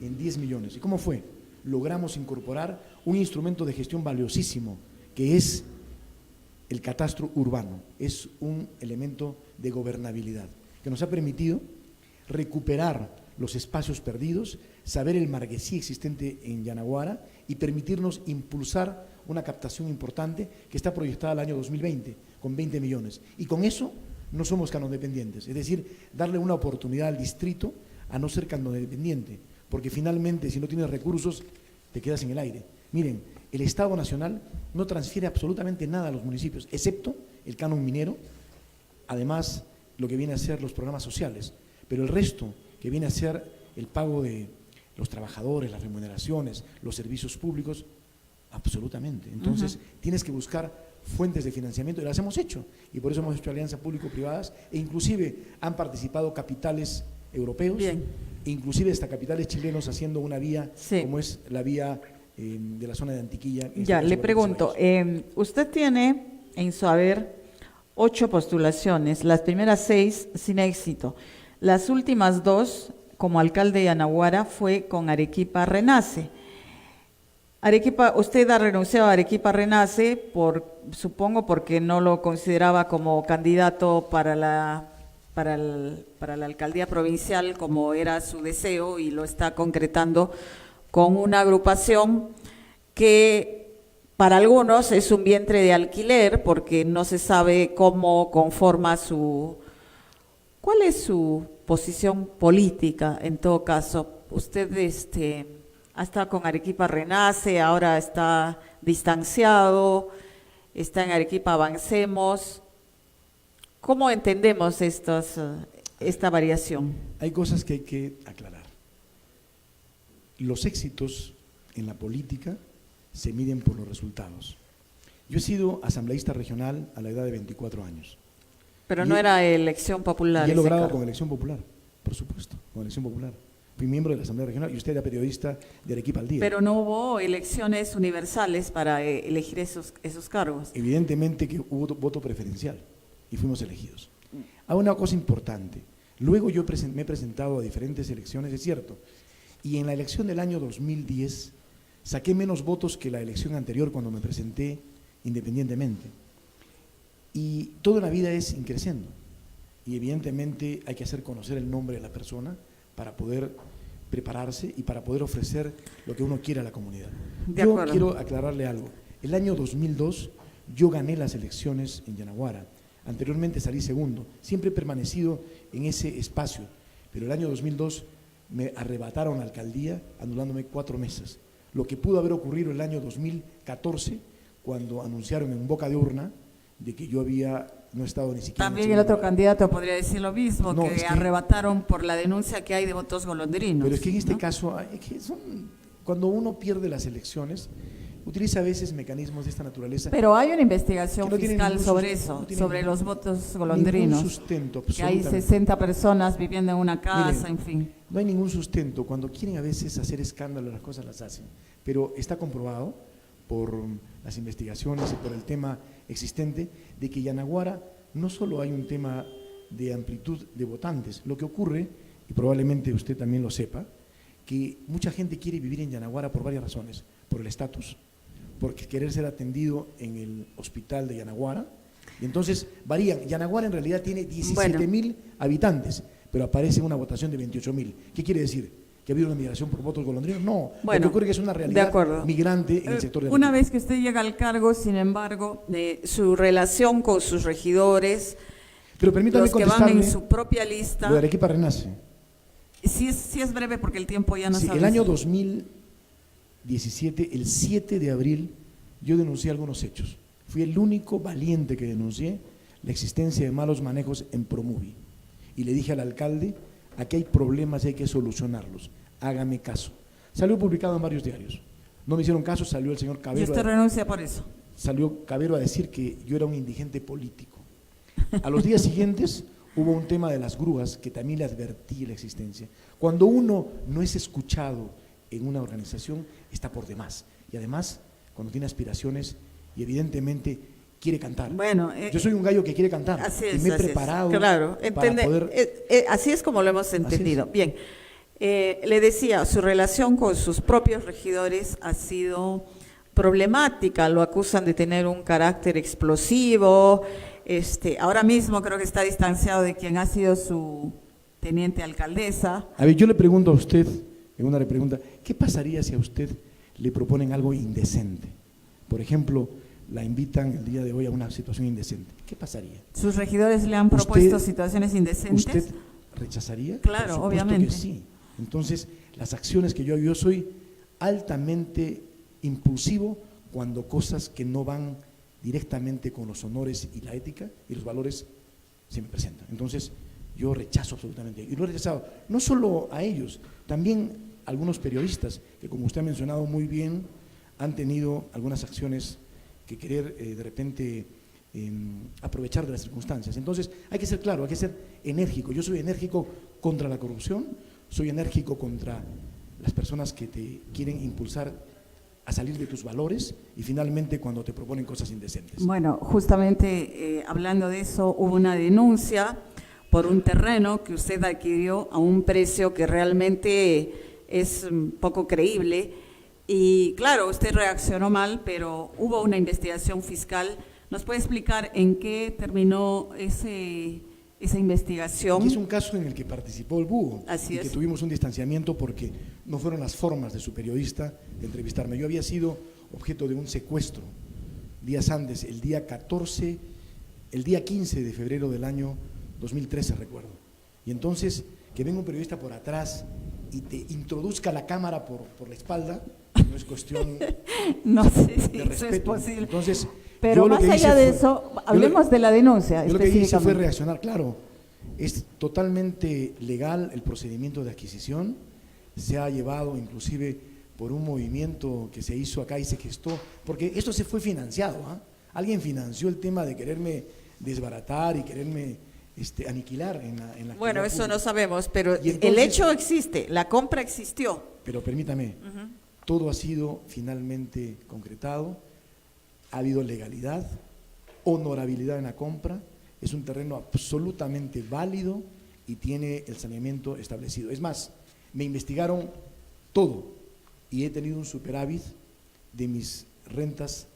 en 10 millones. ¿Y cómo fue? Logramos incorporar un instrumento de gestión valiosísimo, que es el catastro urbano, es un elemento de gobernabilidad, que nos ha permitido recuperar los espacios perdidos, saber el marguesí existente en Yanaguara y permitirnos impulsar una captación importante que está proyectada al año 2020, con 20 millones. Y con eso no somos canodependientes, es decir, darle una oportunidad al distrito a no ser canodependiente, porque finalmente si no tienes recursos te quedas en el aire. Miren, el Estado Nacional no transfiere absolutamente nada a los municipios, excepto el canon minero, además lo que viene a ser los programas sociales, pero el resto que viene a ser el pago de los trabajadores, las remuneraciones, los servicios públicos, absolutamente. Entonces, tienes que buscar fuentes de financiamiento y las hemos hecho, y por eso hemos hecho alianzas público-privadas e inclusive han participado capitales europeos, e inclusive hasta capitales chilenos haciendo una vía como es la vía de la zona de Antiquilla. Ya, le pregunto, usted tiene en su haber 8 postulaciones, las primeras 6 sin éxito. Las últimas 2, como alcalde de Yanaguara, fue con Arequipa Renace. Arequipa, usted ha renunciado a Arequipa Renace, supongo porque no lo consideraba como candidato para la alcaldía provincial, como era su deseo, y lo está concretando con una agrupación que para algunos es un vientre de alquiler, porque no se sabe cómo conforma ¿cuál es su posición política en todo caso? Usted ha estado con Arequipa Renace, ahora está distanciado, está en Arequipa Avancemos. ¿Cómo entendemos esta variación? Hay cosas que hay que aclarar. Los éxitos en la política se miden por los resultados. Yo he sido asambleísta regional a la edad de 24 años. Pero no era elección popular. Y he logrado con elección popular, por supuesto, con elección popular. Fui miembro de la Asamblea Regional y usted era periodista de Arequipa al Día. Pero no hubo elecciones universales para elegir esos cargos. Evidentemente que hubo voto preferencial y fuimos elegidos. Ahora, una cosa importante. Luego yo me he presentado a diferentes elecciones, es cierto, y en la elección del año 2010 saqué menos votos que la elección anterior cuando me presenté independientemente. Y toda la vida es increciendo. Y evidentemente hay que hacer conocer el nombre de la persona para poder prepararse y para poder ofrecer lo que uno quiere a la comunidad. Yo quiero aclararle algo. El año 2002 yo gané las elecciones en Yanaguara. Anteriormente salí segundo. Siempre he permanecido en ese espacio. Pero el año 2002 me arrebataron la alcaldía anulándome 4 meses. Lo que pudo haber ocurrido el año 2014 cuando anunciaron en boca de urna de que yo no estado ni siquiera… También el otro candidato podría decir lo mismo, no, que arrebataron por la denuncia que hay de votos golondrinos. Pero es que en este caso, cuando uno pierde las elecciones, utiliza a veces mecanismos de esta naturaleza. Pero hay una investigación fiscal sobre eso, sobre los votos golondrinos. Ningún sustento, que hay 60 personas viviendo en una casa, en fin. No hay ningún sustento. Cuando quieren a veces hacer escándalo, las cosas las hacen. Pero está comprobado por las investigaciones y por el tema existente de que Yanaguara no solo hay un tema de amplitud de votantes. Lo que ocurre, y probablemente usted también lo sepa, que mucha gente quiere vivir en Yanaguara por varias razones. Por el estatus, por querer ser atendido en el hospital de Yanaguara, y entonces varían. Yanaguara en realidad tiene 17.000 habitantes, pero aparece una votación de 28.000. ¿Qué quiere decir? ¿Que ha habido una migración por votos golondrinos? No, lo que ocurre es que es una realidad migrante en el sector de Una vez que usted llega al cargo, sin embargo, su relación con sus regidores, pero permítame los que van en su propia lista… Lo de Arequipa Renace. Sí es breve porque el tiempo ya no sabe. El año 2017, el 7 de abril, yo denuncié algunos hechos. Fui el único valiente que denuncié la existencia de malos manejos en Promovi. Y le dije al alcalde, aquí hay problemas y hay que solucionarlos. Hágame caso. Salió publicado en varios diarios. No me hicieron caso, salió el señor Cabero. ¿Y usted renuncia por eso? Salió Cabero a decir que yo era un indigente político. A los días siguientes hubo un tema de las grúas que también le advertí la existencia. Cuando uno no es escuchado en una organización, está por demás. Y además, cuando tiene aspiraciones y evidentemente quiere cantar. Bueno, yo soy un gallo que quiere cantar. Así es, y me he preparado claro, para poder… así es como lo hemos entendido. Bien, le decía, su relación con sus propios regidores ha sido problemática. Lo acusan de tener un carácter explosivo. Ahora mismo creo que está distanciado de quien ha sido su teniente alcaldesa. A ver, yo le pregunto a usted, en una pregunta, ¿qué pasaría si a usted le proponen algo indecente? Por ejemplo, la invitan el día de hoy a una situación indecente. ¿Qué pasaría? ¿Sus regidores le han propuesto situaciones indecentes? ¿Usted rechazaría? Claro, por obviamente. Que sí. Entonces, las acciones que yo soy altamente impulsivo cuando cosas que no van directamente con los honores y la ética y los valores se me presentan. Entonces, yo rechazo absolutamente. Y lo he rechazado, no solo a ellos, también a algunos periodistas que, como usted ha mencionado muy bien, han tenido algunas acciones que querer de repente aprovechar de las circunstancias. Entonces hay que ser claro, hay que ser enérgico. Yo soy enérgico contra la corrupción, soy enérgico contra las personas que te quieren impulsar a salir de tus valores y finalmente cuando te proponen cosas indecentes. Bueno, justamente hablando de eso, hubo una denuncia por un terreno que usted adquirió a un precio que realmente es poco creíble y claro, usted reaccionó mal, pero hubo una investigación fiscal. ¿Nos puede explicar en qué terminó esa investigación? Y es un caso en el que participó el Búho. Así y que es. tuvimos un distanciamiento porque no fueron las formas de su periodista de entrevistarme. Yo había sido objeto de un secuestro días antes, el día 15 de febrero del año 2013, recuerdo. Y entonces, que venga un periodista por atrás y te introduzca la cámara por la espalda, no es cuestión No sé si de eso respeto. es posible. Entonces, Pero yo lo más que allá hice de fue- eso, yo hablemos lo- de la denuncia Yo lo que hice fue específicamente. reaccionar, claro, es totalmente legal el procedimiento de adquisición, se ha llevado inclusive por un movimiento que se hizo acá y se gestó, porque esto se fue financiado, ¿ah? Alguien financió el tema de quererme desbaratar y quererme aniquilar en la Bueno, actividad eso no pública. sabemos, pero Y el entonces- hecho existe, la compra existió. Pero permítame, todo ha sido finalmente concretado, ha habido legalidad, honorabilidad en la compra, es un terreno absolutamente válido y tiene el saneamiento establecido. Es más, me investigaron todo y he tenido un superávit de mis rentas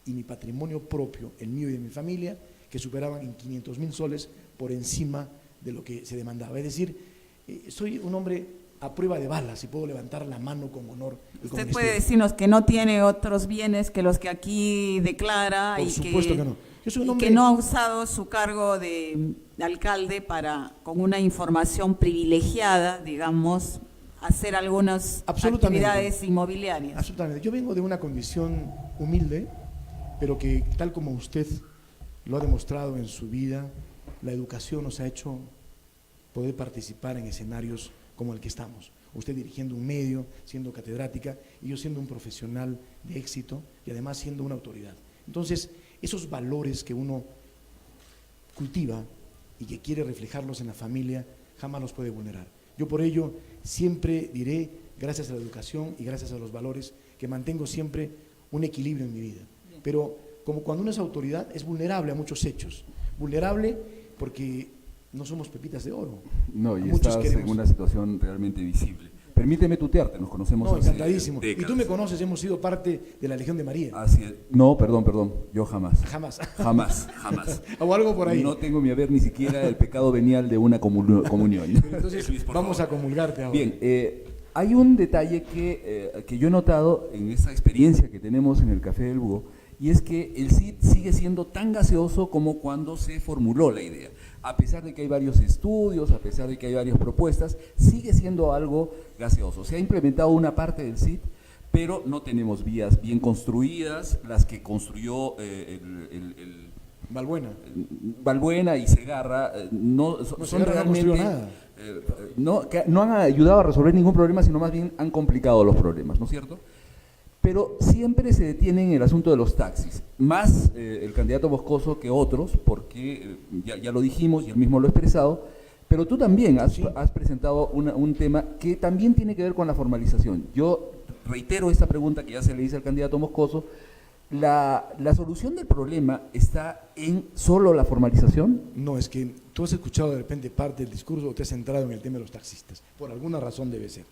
y mi patrimonio propio, el mío y de mi familia, que superaban en 500.000 soles por encima de lo que se demandaba. Es decir, soy un hombre a prueba de balas y puedo levantar la mano con honor y con Usted puede honestidad. decirnos que no tiene otros bienes que los que aquí declara Por y supuesto que no. Yo soy un y hombre- que no ha usado su cargo de alcalde para, con una información privilegiada, digamos, hacer algunas Absolutamente. actividades inmobiliarias. Absolutamente. Yo vengo de una condición humilde, pero que tal como usted lo ha demostrado en su vida, la educación nos ha hecho poder participar en escenarios como el que estamos. Usted dirigiendo un medio, siendo catedrática, y yo siendo un profesional de éxito y además siendo una autoridad. Entonces, esos valores que uno cultiva y que quiere reflejarlos en la familia, jamás los puede vulnerar. Yo por ello siempre diré, gracias a la educación y gracias a los valores, que mantengo siempre un equilibrio en mi vida. Pero como cuando uno es autoridad, es vulnerable a muchos hechos. Vulnerable porque no somos pepitas de oro. No, A y muchos estás queremos. en una situación realmente visible. Permíteme tutearte, nos conocemos No, hace encantadísimo. Y décadas. tú me conoces, hemos sido parte de la Legión de María. Así es. No, perdón, yo jamás. Jamás. Jamás. O algo por ahí. No tengo mi haber ni siquiera el pecado venial de una comunión. Pero entonces vamos a comulgarte ahora. Bien, hay un detalle que yo he notado en esta experiencia que tenemos en el Café del Búho, y es que el CID sigue siendo tan gaseoso como cuando se formuló la idea. A pesar de que hay varios estudios, a pesar de que hay varias propuestas, sigue siendo algo gaseoso. Se ha implementado una parte del CID, pero no tenemos vías bien construidas, las que construyó el Valbuena. Balbuena y Segarra no son Segarra no realmente construyó nada. no han ayudado a resolver ningún problema, sino más bien han complicado los problemas, ¿no es cierto? Pero siempre se detiene en el asunto de los taxis, más el candidato Moscoso que otros, porque ya lo dijimos y él mismo lo ha expresado, pero tú también has presentado un tema que también tiene que ver con la formalización. Yo reitero esta pregunta que ya se le hizo al candidato Moscoso. ¿La solución del problema está en solo la formalización? No, es que tú has escuchado de repente parte del discurso o te has centrado en el tema de los taxistas. Por alguna razón debe ser.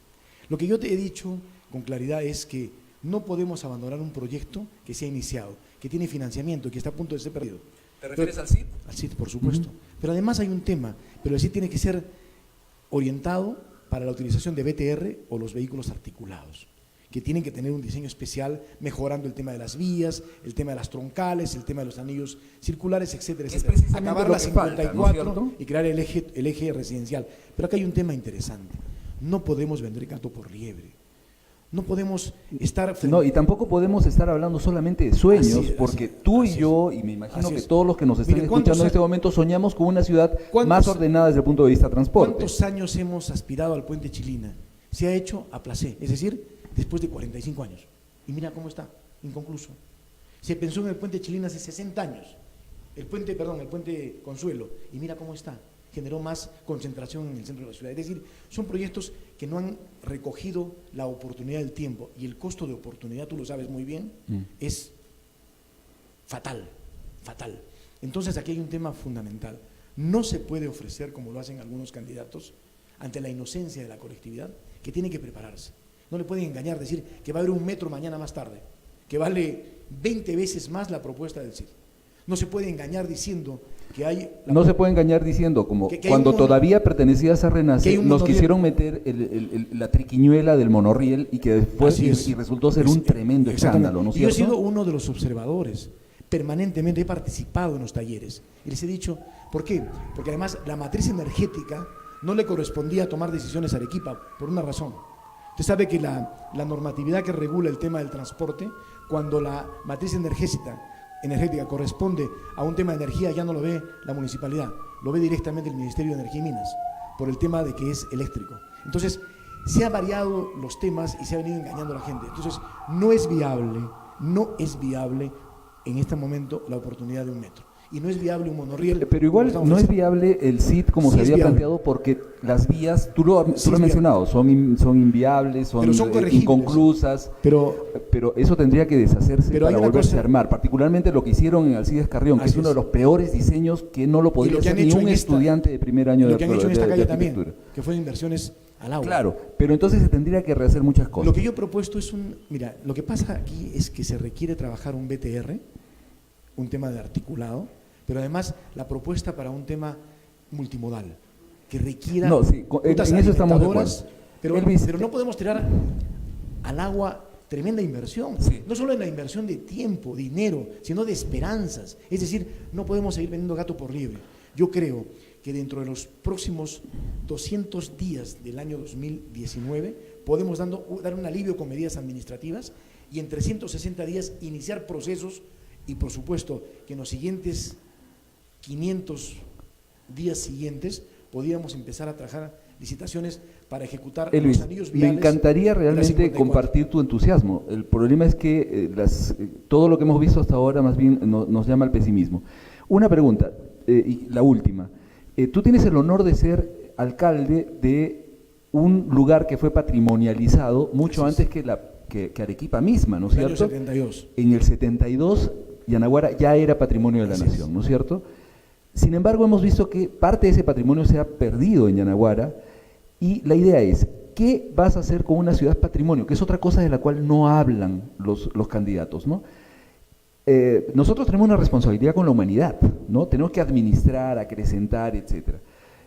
Lo que yo te he dicho con claridad es que no podemos abandonar un proyecto que se ha iniciado, que tiene financiamiento y que está a punto de ser perdido. ¿Te refieres al CID? Al CID, por supuesto. Pero además hay un tema, pero el CID tiene que ser orientado para la utilización de BTR o los vehículos articulados, que tienen que tener un diseño especial, mejorando el tema de las vías, el tema de las troncales, el tema de los anillos circulares, etcétera, Es etcétera. precisamente Acabar lo la que falta, 54 ¿no es cierto? y crear el eje residencial. Pero acá hay un tema interesante. No podemos vender gato por liebre. No podemos estar… No, y tampoco podemos estar hablando solamente de sueños, Así es, porque así es, tú y así yo, es. y me imagino Así que es. todos los que nos están Mire, ¿cuántos escuchando en este años- momento soñamos con una ciudad ¿Cuántos- más ordenada desde el punto de vista de transporte. ¿Cuántos años hemos aspirado al puente Chilina? Se ha hecho a placé, es decir, después de 45 años. Y mira cómo está, inconcluso. Se pensó en el puente Chilina hace 60 años. El puente Consuelo. Y mira cómo está. Generó más concentración en el centro de la ciudad. Es decir, son proyectos que no han recogido la oportunidad del tiempo, y el costo de oportunidad, tú lo sabes muy bien, es fatal, fatal. Entonces aquí hay un tema fundamental. No se puede ofrecer, como lo hacen algunos candidatos, ante la inocencia de la colectividad, que tiene que prepararse. No le pueden engañar, decir que va a haber un metro mañana más tarde, que vale 20 veces más la propuesta del CID. No se puede engañar diciendo que hay... No se puede engañar diciendo, como que cuando todavía pertenecías a Renace, nos monorriel. quisieron meter la triquiñuela del monorriel y que después y resultó ser un tremendo escándalo, ¿no es Y yo he cierto? sido uno de los observadores, permanentemente he participado en los talleres y les he dicho, ¿por qué? Porque además la matriz energética no le correspondía tomar decisiones a Arequipa por una razón. Usted sabe que la normatividad que regula el tema del transporte, cuando la matriz energética corresponde a un tema de energía, ya no lo ve la municipalidad, lo ve directamente el Ministerio de Energía y Minas, por el tema de que es eléctrico. Entonces, se han variado los temas y se ha venido engañando a la gente. Entonces, no es viable en este momento la oportunidad de un metro. Y no es viable un monorriel. Pero igual no es viable el CID como se había planteado, porque las vías, tú lo has mencionado, son inviables, son inconclusas, pero eso tendría que deshacerse para volverse a armar, particularmente lo que hicieron en Alcides Carrión, que es uno de los peores diseños que no lo podría hacer ni un estudiante de primer año de arquitectura. Lo que han hecho en esta calle también, que fue inversiones al agua. Claro, pero entonces se tendría que rehacer muchas cosas. Lo que yo he propuesto es mira, lo que pasa aquí es que se requiere trabajar un BTR, un tema de articulado, pero además la propuesta para un tema multimodal, que requiera en eso estamos de acuerdo. Pero no podemos tirar al agua tremenda inversión, no solo en la inversión de tiempo, dinero, sino de esperanzas. Es decir, no podemos seguir vendiendo gato por liebre. Yo creo que dentro de los próximos 200 días del año 2019 podemos dar un alivio con medidas administrativas y en 360 días iniciar procesos y por supuesto que en los siguientes 500 días siguientes podríamos empezar a trabajar licitaciones para ejecutar Elvis, los anillos viales. Me encantaría realmente compartir tu entusiasmo. El problema es que todo lo que hemos visto hasta ahora más bien nos llama al pesimismo. Una pregunta, y la última. Tú tienes el honor de ser alcalde de un lugar que fue patrimonializado mucho antes que Arequipa misma, ¿no es cierto? En el 72. En el 72, Yanaguara ya era patrimonio de la nación, ¿no es cierto? Sin embargo, hemos visto que parte de ese patrimonio se ha perdido en Yanaguara y la idea es, ¿qué vas a hacer con una ciudad patrimonio? Que es otra cosa de la cual no hablan los candidatos, ¿no? Nosotros tenemos una responsabilidad con la humanidad, ¿no? Tenemos que administrar, acrecentar, etcétera.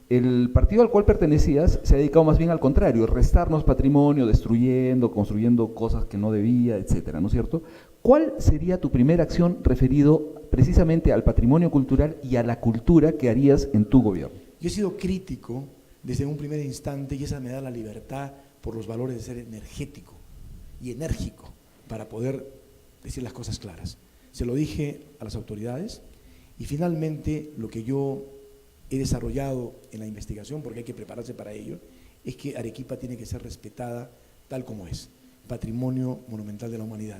El partido al cual pertenecías se ha dedicado más bien al contrario, restarnos patrimonio, destruyendo, construyendo cosas que no debía, etcétera, ¿no es cierto? ¿Cuál sería tu primera acción referido precisamente al patrimonio cultural y a la cultura que harías en tu gobierno? Yo he sido crítico desde un primer instante y esa me da la libertad por los valores de ser energético y enérgico para poder decir las cosas claras. Se lo dije a las autoridades y finalmente lo que yo he desarrollado en la investigación, porque hay que prepararse para ello, es que Arequipa tiene que ser respetada tal como es, patrimonio monumental de la humanidad.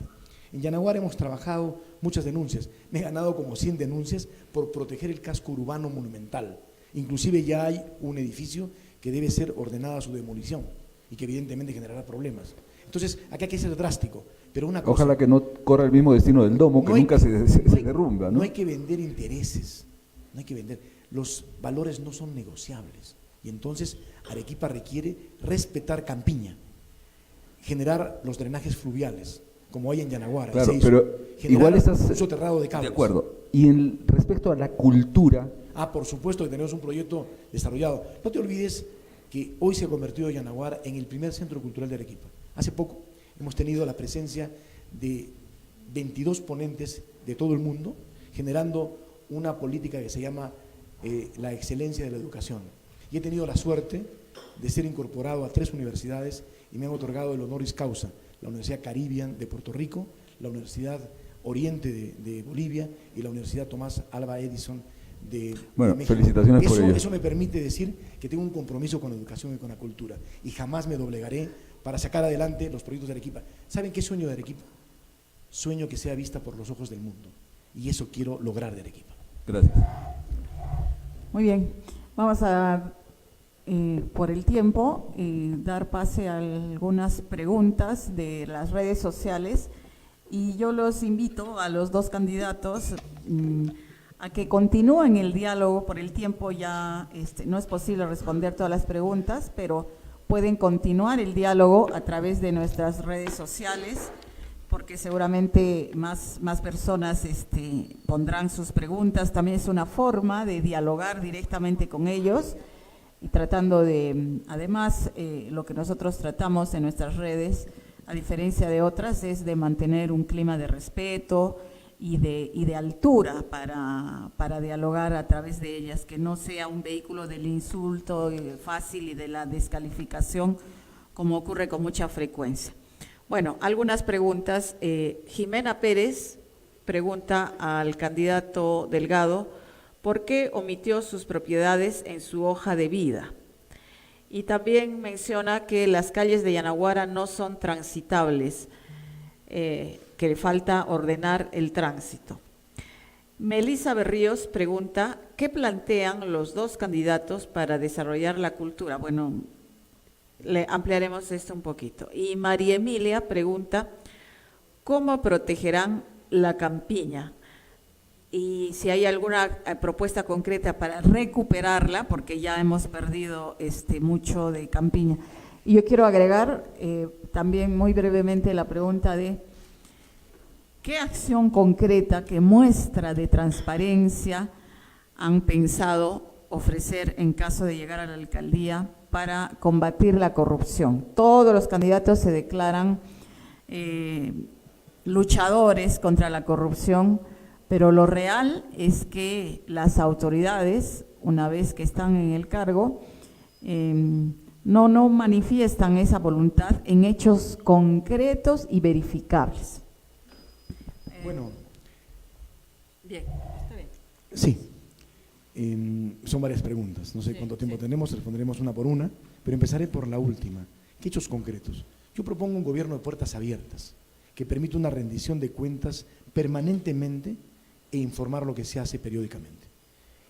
En Yanaguara hemos trabajado muchas denuncias, me he ganado como 100 denuncias por proteger el casco urbano monumental. Inclusive ya hay un edificio que debe ser ordenada su demolición y que evidentemente generará problemas. Entonces, aquí hay que ser drástico, pero una cosa... Ojalá que no corra el mismo destino del domo, que nunca se derrumba, ¿no? No hay que vender intereses, no hay que vender. Los valores no son negociables y entonces Arequipa requiere respetar Campiña, generar los drenajes fluviales, como hay en Yanaguara. Claro, pero igual estás un soterrado de cables. De acuerdo. Y respecto a la cultura... por supuesto que tenemos un proyecto desarrollado. No te olvides que hoy se ha convertido Yanaguara en el primer centro cultural de Arequipa. Hace poco hemos tenido la presencia de 22 ponentes de todo el mundo, generando una política que se llama la excelencia de la educación. Y he tenido la suerte de ser incorporado a 3 universidades y me han otorgado el honoris causa, la Universidad Caribbean de Puerto Rico, la Universidad Oriente de Bolivia y la Universidad Tomás Alva Edison de México. Felicitaciones por ello. Eso me permite decir que tengo un compromiso con la educación y con la cultura y jamás me doblegaré para sacar adelante los proyectos de Arequipa. ¿Saben qué sueño de Arequipa? Sueño que sea vista por los ojos del mundo y eso quiero lograr de Arequipa. Gracias. Muy bien, vamos a por el tiempo, dar pase a algunas preguntas de las redes sociales, y yo los invito a los dos candidatos a que continúen el diálogo. Por el tiempo ya no es posible responder todas las preguntas, pero pueden continuar el diálogo a través de nuestras redes sociales, porque seguramente más personas pondrán sus preguntas. También es una forma de dialogar directamente con ellos, y tratando de, además, lo que nosotros tratamos en nuestras redes, a diferencia de otras, es de mantener un clima de respeto y de altura para dialogar a través de ellas, que no sea un vehículo del insulto fácil y de la descalificación, como ocurre con mucha frecuencia. Bueno, algunas preguntas. Jimena Pérez pregunta al candidato Delgado por qué omitió sus propiedades en su hoja de vida. Y también menciona que las calles de Yanaguara no son transitables, que le falta ordenar el tránsito. Melissa Berríos pregunta, ¿qué plantean los dos candidatos para desarrollar la cultura? Bueno, le ampliaremos esto un poquito. Y María Emilia pregunta, ¿cómo protegerán la campiña? Y si hay alguna propuesta concreta para recuperarla, porque ya hemos perdido mucho de campiña. Y yo quiero agregar también muy brevemente la pregunta de ¿qué acción concreta, qué muestra de transparencia han pensado ofrecer en caso de llegar a la alcaldía para combatir la corrupción? Todos los candidatos se declaran luchadores contra la corrupción, pero lo real es que las autoridades, una vez que están en el cargo, no manifiestan esa voluntad en hechos concretos y verificables. Bueno. Bien, está bien. Sí. Son varias preguntas. No sé cuánto tiempo tenemos, responderemos una por una, pero empezaré por la última. ¿Qué hechos concretos? Yo propongo un gobierno de puertas abiertas, que permita una rendición de cuentas permanentemente e informar lo que se hace periódicamente.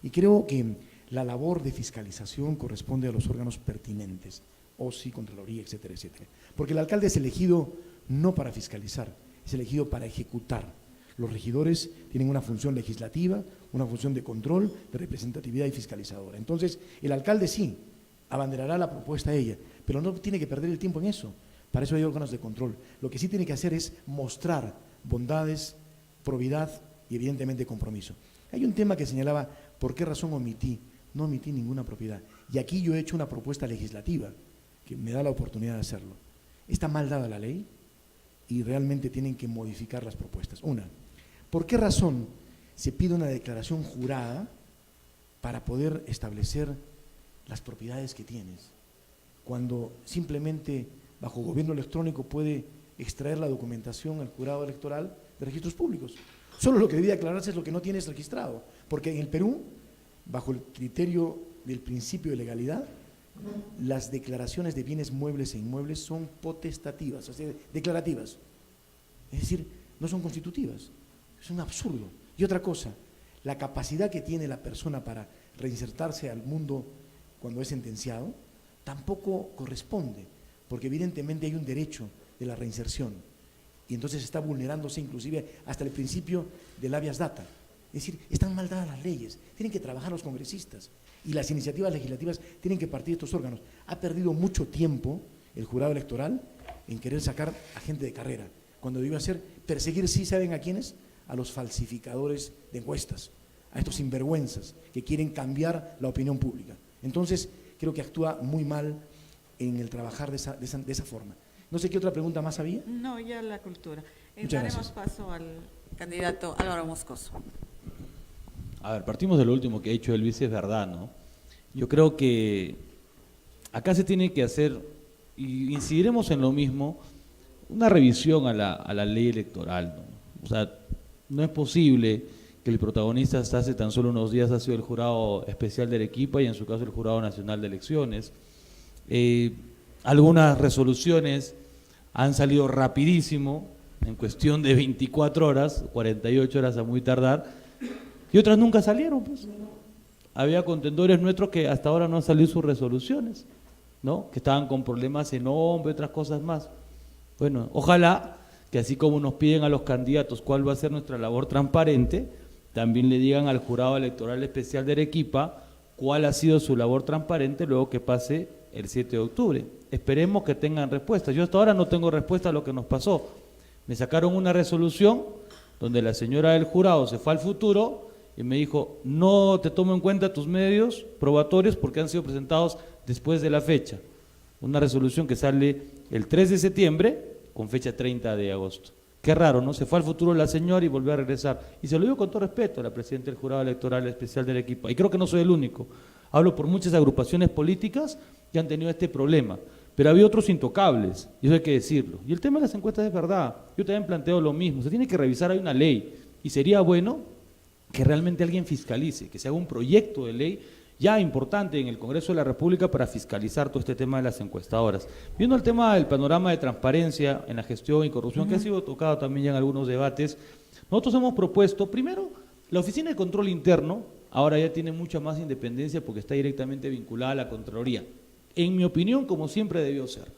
Y creo que la labor de fiscalización corresponde a los órganos pertinentes, OSI, Contraloría, etcétera, etcétera. Porque el alcalde es elegido no para fiscalizar, es elegido para ejecutar. Los regidores tienen una función legislativa, una función de control, de representatividad y fiscalizadora. Entonces, el alcalde sí abanderará la propuesta a ella, pero no tiene que perder el tiempo en eso. Para eso hay órganos de control. Lo que sí tiene que hacer es mostrar bondades, probidad y evidentemente compromiso. Hay un tema que señalaba, ¿por qué razón omití? No omití ninguna propiedad. Y aquí yo he hecho una propuesta legislativa que me da la oportunidad de hacerlo. Está mal dada la ley y realmente tienen que modificar las propuestas. Una, ¿por qué razón se pide una declaración jurada para poder establecer las propiedades que tienes? Cuando simplemente bajo gobierno electrónico puede extraer la documentación al jurado electoral de registros públicos. Solo lo que debía aclararse es lo que no tienes registrado, porque en el Perú, bajo el criterio del principio de legalidad, las declaraciones de bienes muebles e inmuebles son potestativas, o sea, declarativas. Es decir, no son constitutivas. Es un absurdo. Y otra cosa, la capacidad que tiene la persona para reinsertarse al mundo cuando es sentenciado, tampoco corresponde, porque evidentemente hay un derecho de la reinserción. Y entonces está vulnerándose inclusive hasta el principio del habeas data. Es decir, están mal dadas las leyes, tienen que trabajar los congresistas y las iniciativas legislativas tienen que partir de estos órganos. Ha perdido mucho tiempo el jurado electoral en querer sacar a gente de carrera, cuando debió hacer perseguir, sí, ¿saben a quiénes? A los falsificadores de encuestas, a estos sinvergüenzas que quieren cambiar la opinión pública. Entonces, creo que actúa muy mal en el trabajar de esa forma. No sé qué otra pregunta más había. No, ya la cultura. Muchas Daremos gracias. paso al candidato Álvaro Moscoso. A ver, partimos de lo último que ha dicho Elvis, es verdad, ¿no? Yo creo que acá se tiene que hacer, y incidiremos en lo mismo, una revisión a la ley electoral, ¿no? O sea, no es posible que el protagonista hasta hace tan solo unos días ha sido el jurado especial de Arequipa y en su caso el Jurado Nacional de Elecciones. Algunas resoluciones han salido rapidísimo, en cuestión de 24 horas, 48 horas a muy tardar, y otras nunca salieron, pues. había contendores nuestros que hasta ahora no han salido sus resoluciones, ¿no? Que estaban con problemas en nombre, otras cosas más. Bueno, ojalá que así como nos piden a los candidatos cuál va a ser nuestra labor transparente, también le digan al Jurado Electoral Especial de Arequipa cuál ha sido su labor transparente luego que pase el 7 de octubre. Esperemos que tengan respuesta. Yo hasta ahora no tengo respuesta a lo que nos pasó. Me sacaron una resolución donde la señora del jurado se fue al futuro y me dijo, no te tomo en cuenta tus medios probatorios porque han sido presentados después de la fecha. Una resolución que sale el 3 de septiembre con fecha 30 de agosto. Qué raro, ¿no? Se fue al futuro la señora y volvió a regresar. Y se lo digo con todo respeto a la presidenta del Jurado Electoral Especial de Arequipa. Y creo que no soy el único. Hablo por muchas agrupaciones políticas que han tenido este problema. Pero había otros intocables, y eso hay que decirlo. Y el tema de las encuestas es verdad. Yo también planteo lo mismo. Se tiene que revisar, hay una ley. Y sería bueno que realmente alguien fiscalice, que se haga un proyecto de ley ya importante en el Congreso de la República para fiscalizar todo este tema de las encuestadoras. Viendo el tema del panorama de transparencia en la gestión y corrupción, que ha sido tocado también ya en algunos debates, nosotros hemos propuesto, primero, la Oficina de Control Interno, ahora ya tiene mucha más independencia porque está directamente vinculada a la Contraloría. En mi opinión, como siempre debió ser.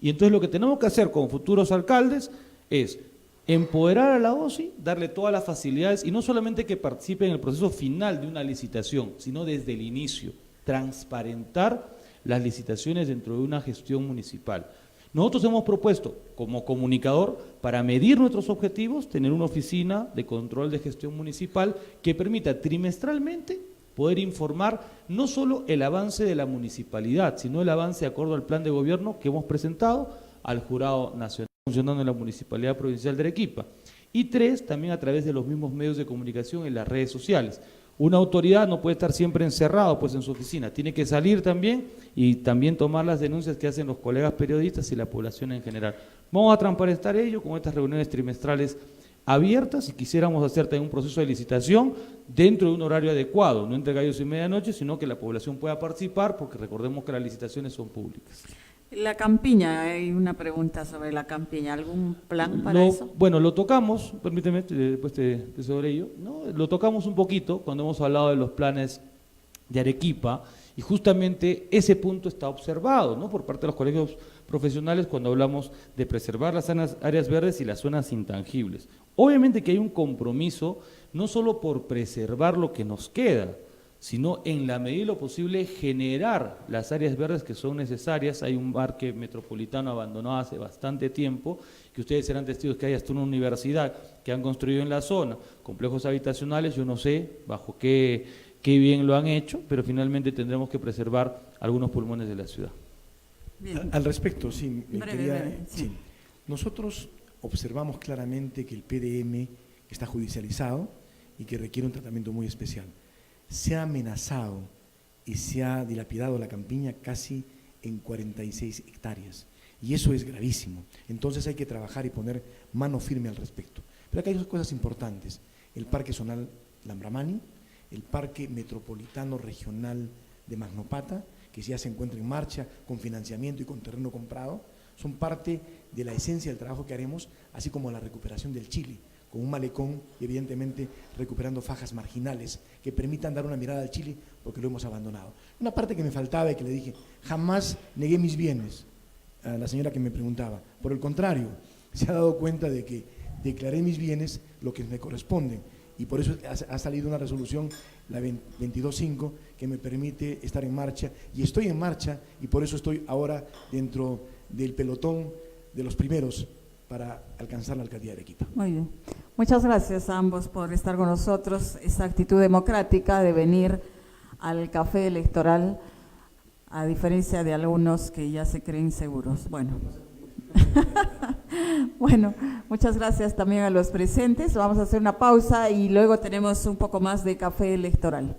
Y entonces lo que tenemos que hacer con futuros alcaldes es empoderar a la OSI, darle todas las facilidades y no solamente que participe en el proceso final de una licitación, sino desde el inicio, transparentar las licitaciones dentro de una gestión municipal. Nosotros hemos propuesto, como comunicador, para medir nuestros objetivos, tener una oficina de control de gestión municipal que permita trimestralmente poder informar no solo el avance de la municipalidad, sino el avance de acuerdo al plan de gobierno que hemos presentado al Jurado Nacional funcionando en la Municipalidad Provincial de Arequipa. Y 3, también a través de los mismos medios de comunicación en las redes sociales. Una autoridad no puede estar siempre encerrado pues en su oficina, tiene que salir también y también tomar las denuncias que hacen los colegas periodistas y la población en general. Vamos a transparentar ello con estas reuniones trimestrales abiertas y quisiéramos hacer también un proceso de licitación dentro de un horario adecuado, no entre gallos y medianoche, sino que la población pueda participar porque recordemos que las licitaciones son públicas. La campiña, hay una pregunta sobre la campiña, ¿algún plan para eso? Bueno, lo tocamos, permíteme, después te sobre ello, ¿no? Lo tocamos un poquito cuando hemos hablado de los planes de Arequipa y justamente ese punto está observado, ¿no? Por parte de los colegios profesionales cuando hablamos de preservar las áreas verdes y las zonas intangibles. Obviamente que hay un compromiso no solo por preservar lo que nos queda, sino en la medida de lo posible generar las áreas verdes que son necesarias. Hay un parque metropolitano abandonado hace bastante tiempo, que ustedes serán testigos que hay hasta una universidad que han construido en la zona, complejos habitacionales, yo no sé bajo qué bien lo han hecho, pero finalmente tendremos que preservar algunos pulmones de la ciudad. Bien. Al respecto, sí, Breve, sí. Nosotros observamos claramente que el PDM está judicializado y que requiere un tratamiento muy especial. Se ha amenazado y se ha dilapidado la campiña casi en 46 hectáreas y eso es gravísimo. Entonces hay que trabajar y poner mano firme al respecto. Pero acá hay dos cosas importantes: el Parque Zonal Lambramani, el Parque Metropolitano Regional de Magnopata, que ya se encuentra en marcha con financiamiento y con terreno comprado, son parte de la esencia del trabajo que haremos, así como la recuperación del Chile, con un malecón y evidentemente recuperando fajas marginales que permitan dar una mirada al Chile porque lo hemos abandonado. Una parte que me faltaba y que le dije, jamás negué mis bienes a la señora que me preguntaba. Por el contrario, se ha dado cuenta de que declaré mis bienes, lo que me corresponden, y por eso ha salido una resolución, la 22.5, que me permite estar en marcha, y estoy en marcha, y por eso estoy ahora dentro del pelotón de los primeros para alcanzar la alcaldía de Arequipa. Muy bien. Muchas gracias a ambos por estar con nosotros, esta actitud democrática de venir al café electoral, a diferencia de algunos que ya se creen seguros. Bueno. Bueno, muchas gracias también a los presentes. Vamos a hacer una pausa y luego tenemos un poco más de café electoral.